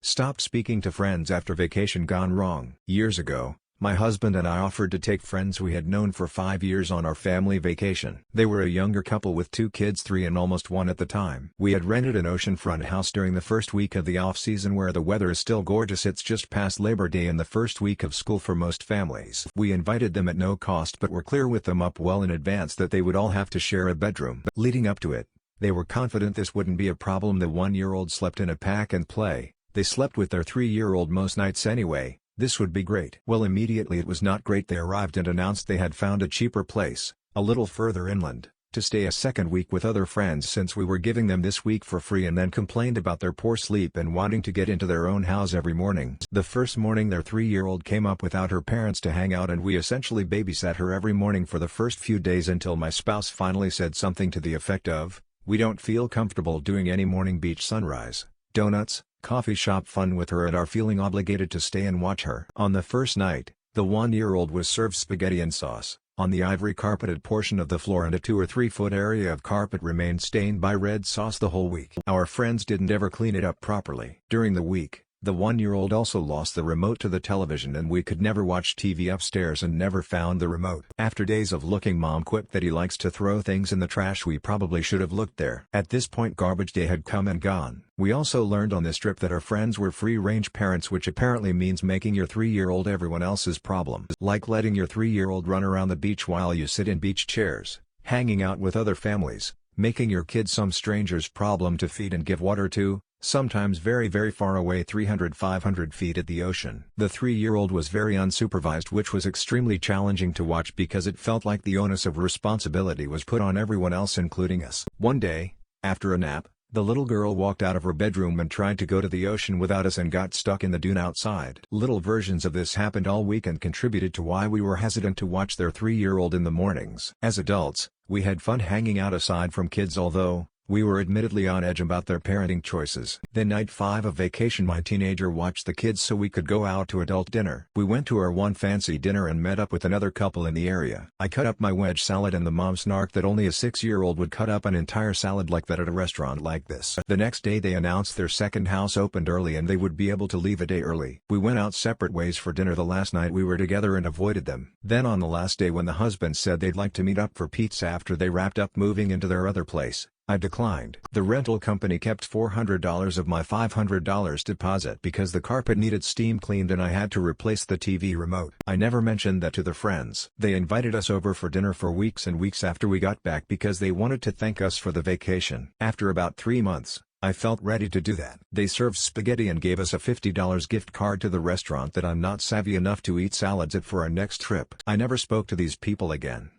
Stopped speaking to friends after vacation gone wrong. Years ago, my husband and I offered to take friends we had known for 5 years on our family vacation. They were a younger couple with 2 kids, 3 and almost 1 at the time. We had rented an oceanfront house during the first week of the off-season where the weather is still gorgeous. It's just past Labor Day and the first week of school for most families. We invited them at no cost but were clear with them up well in advance that they would all have to share a bedroom. Leading up to it, they were confident this wouldn't be a problem. The 1-year-old slept in a pack and play. They slept with their 3-year-old most nights anyway. This would be great. Well, immediately it was not great. They arrived and announced they had found a cheaper place, a little further inland, to stay a second week with other friends since we were giving them this week for free, and then complained about their poor sleep and wanting to get into their own house every morning. The first morning their 3-year-old came up without her parents to hang out, and we essentially babysat her every morning for the first few days until my spouse finally said something to the effect of, "We don't feel comfortable doing any morning beach sunrise, donuts, coffee shop fun with her and are feeling obligated to stay and watch her." On the first night, the 1-year-old was served spaghetti and sauce. On the ivory carpeted portion of the floor and a 2 or 3 foot area of carpet remained stained by red sauce the whole week. Our friends didn't ever clean it up properly. During the week, the 1-year-old also lost the remote to the television and we could never watch TV upstairs and never found the remote. After days of looking, Mom quipped that he likes to throw things in the trash. We probably should have looked there. At this point garbage day had come and gone. We also learned on this trip that our friends were free-range parents, which apparently means making your 3-year-old everyone else's problem. Like letting your 3-year-old run around the beach while you sit in beach chairs, hanging out with other families, making your kid some stranger's problem to feed and give water to, sometimes very far away 300-500 feet at the ocean. The 3-year-old was very unsupervised, which was extremely challenging to watch because it felt like the onus of responsibility was put on everyone else including us. One day, after a nap, the little girl walked out of her bedroom and tried to go to the ocean without us and got stuck in the dune outside. Little versions of this happened all week and contributed to why we were hesitant to watch their 3-year-old in the mornings. As adults, we had fun hanging out aside from kids, although we were admittedly on edge about their parenting choices. Then night 5 of vacation, my teenager watched the kids so we could go out to adult dinner. We went to our one fancy dinner and met up with another couple in the area. I cut up my wedge salad and the mom snarked that only a 6-year-old would cut up an entire salad like that at a restaurant like this. The next day they announced their second house opened early and they would be able to leave a day early. We went out separate ways for dinner the last night we were together and avoided them. Then on the last day, when the husband said they'd like to meet up for pizza after they wrapped up moving into their other place, I declined. The rental company kept $400 of my $500 deposit because the carpet needed steam cleaned and I had to replace the TV remote. I never mentioned that to the friends. They invited us over for dinner for weeks and weeks after we got back because they wanted to thank us for the vacation. After about 3 months, I felt ready to do that. They served spaghetti and gave us a $50 gift card to the restaurant that I'm not savvy enough to eat salads at for our next trip. I never spoke to these people again.